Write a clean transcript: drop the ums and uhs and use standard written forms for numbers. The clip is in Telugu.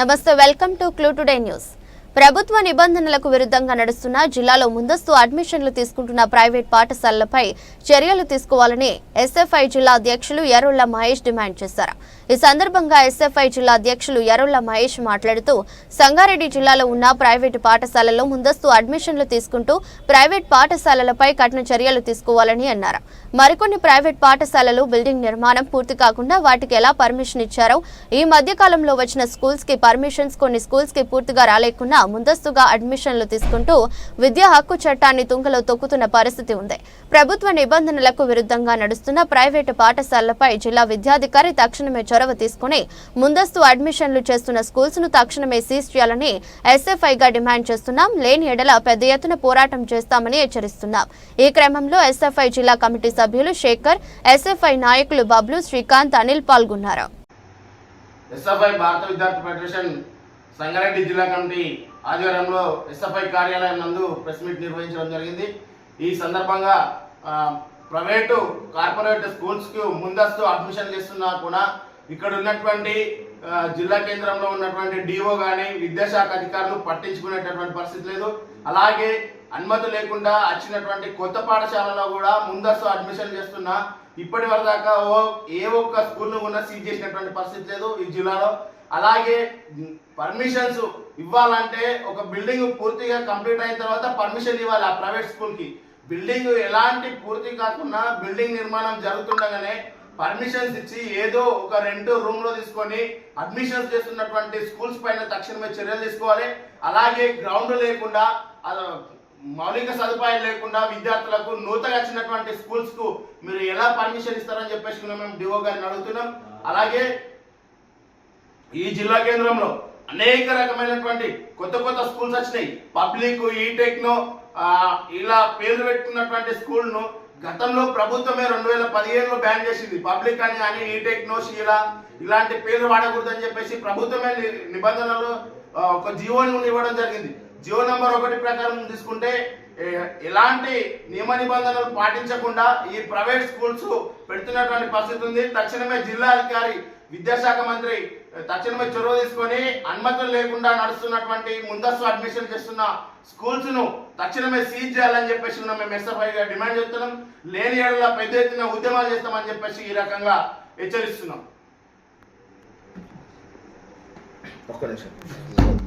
నమస్తే, welcome to clue today news. ప్రభుత్వ నిబంధనలకు విరుద్ధంగా నడుస్తున్న జిల్లాలో ముందస్తు అడ్మిషన్లు తీసుకుంటున్న ప్రైవేట్ పాఠశాలలపై చర్యలు తీసుకోవాలని ఎస్ఎఫ్ఐ జిల్లా అధ్యక్షులు ఎర్రొళ్ల మహేష్ డిమాండ్ చేశారు. ఈ సందర్భంగా ఎస్ఎఫ్ఐ జిల్లా అధ్యక్షులు ఎర్రొళ్ల మహేష్ మాట్లాడుతూ సంగారెడ్డి జిల్లాలో ఉన్న ప్రైవేటు పాఠశాలల్లో ముందస్తు అడ్మిషన్లు తీసుకుంటూ ప్రైవేట్ పాఠశాలలపై కఠిన చర్యలు తీసుకోవాలని అన్నారు. మరికొన్ని ప్రైవేట్ పాఠశాలలు బిల్డింగ్ నిర్మాణం పూర్తి కాకుండా వాటికి ఎలా పర్మిషన్ ఇచ్చారో, ఈ మధ్య కాలంలో వచ్చిన స్కూల్స్ కి పర్మిషన్స్ కొన్ని స్కూల్స్ కి పూర్తిగా రాలేకున్నా ముందస్తుగా అడ్మిషన్లు తీసుకుంటూ విద్యా హక్కు చట్టాన్ని తుంగలో తొక్కుతున్న పరిస్థితి ఉంది. ప్రభుత్వ నిబంధనలకు విరుద్ధంగా నడుస్తున్న ప్రైవేటు పాఠశాలలపై జిల్లా విద్యాధికారి తక్షణమే చొరవ తీసుకుని ముందస్తు అడ్మిషన్లు చేస్తున్న స్కూల్స్ ను తక్షణమే సీజ్ చేయాలని ఎస్ఎఫ్ఐగా డిమాండ్ చేస్తున్నాం. లేని ఎడల పెద్ద ఎత్తున పోరాటం చేస్తామని హెచ్చరిస్తున్నాం. ఈ క్రమంలో ఎస్ఎఫ్ఐ జిల్లా కమిటీ సభ్యులు శేఖర్, ఎస్ఎఫ్ఐ నాయకులు బబ్లు, శ్రీకాంత్, అనిల్ పాల్గొన్నారు. ఎస్ఎఫ్ఐ భారత విద్యార్థి ఫెడరేషన్ సంగారెడ్డి జిల్లా కమిటీ ఆధ్వర్యంలో ఎస్ఎఫ్ఐ కార్యాలయం నందు ప్రెస్ మీట్ నిర్వహించడం జరిగింది. ఈ సందర్భంగా ప్రైవేటు కార్పొరేట్ స్కూల్స్ కు ముందస్తు అడ్మిషన్ చేస్తున్నా కూడా ఇక్కడ ఉన్నటువంటి జిల్లా కేంద్రంలో ఉన్నటువంటి డిఓ కానీ విద్యాశాఖ అధికారులు పట్టించుకునేటటువంటి పరిస్థితి లేదు. అలాగే అనుమతి లేకుండా వచ్చినటువంటి కొత్త పాఠశాలలో కూడా ముందస్తు అడ్మిషన్ చేస్తున్నా ఇప్పటి వరదాకా ఏ ఒక్క స్కూల్ను కూడా సీజ్ చేసినటువంటి పరిస్థితి లేదు ఈ జిల్లాలో. అలాగే పర్మిషన్స్ ఇవ్వాలంటే ఒక బిల్డింగ్ పూర్తిగా కంప్లీట్ అయిన తర్వాత పర్మిషన్ ఇవ్వాలి ఆ ప్రైవేట్ స్కూల్కి. బిల్డింగ్ ఎలాంటి పూర్తి కాకుండా బిల్డింగ్ నిర్మాణం జరుగుతుండగానే పర్మిషన్స్ ఇచ్చి ఏదో ఒక రెంట్ రూమ్ లో తీసుకొని అడ్మిషన్స్ చేస్తున్నటువంటి స్కూల్స్ పైన తక్షణమే చర్యలు తీసుకోవాలి. అలాగే గ్రౌండ్ లేకుండా మౌలిక సదుపాయాలు లేకుండా విద్యార్థులకు నూతనంగా వచ్చినటువంటి స్కూల్స్ కు మీరు ఎలా పర్మిషన్ ఇస్తారని చెప్పేసి మేము డిఓ గారిని అడుగుతున్నాం. అలాగే ఈ జిల్లా కేంద్రంలో అనేక రకమైనటువంటి కొత్త కొత్త స్కూల్స్ వచ్చినాయి. పబ్లిక్, ఈటెక్నో ఇలా పేర్లు పెట్టుకున్నటువంటి స్కూల్ ను గతంలో ప్రభుత్వమే 2015లో బ్యాన్ చేసింది. పబ్లిక్ అని కానీ ఈటెక్నో, షీలా ఇలాంటి పేర్లు వాడకూడదని చెప్పేసి ప్రభుత్వమే నిబంధనలు ఒక జీవోను ఇవ్వడం జరిగింది. జియో నంబర్ 1 ప్రకారం తీసుకుంటే ఎలాంటి నియమ నిబంధనలు పాటించకుండా ఈ ప్రైవేట్ స్కూల్స్ పెడుతున్నటువంటి పరిస్థితి ఉంది. తక్షణమే జిల్లా అధికారి, విద్యాశాఖ మంత్రి తక్షణమే చొరవ తీసుకొని అనుమతులు లేకుండా నడుస్తున్నటువంటి ముందస్తు అడ్మిషన్ చేస్తున్న స్కూల్స్ ను తక్షణమే సీజ్ చేయాలని చెప్పేసి మేము ఎస్ఎఫ్ఐగా డిమాండ్ చేస్తున్నాం. లేని ఏళ్ళ పెద్ద ఎత్తున ఉద్యమాలు చేస్తామని చెప్పేసి ఈ రకంగా హెచ్చరిస్తున్నాం.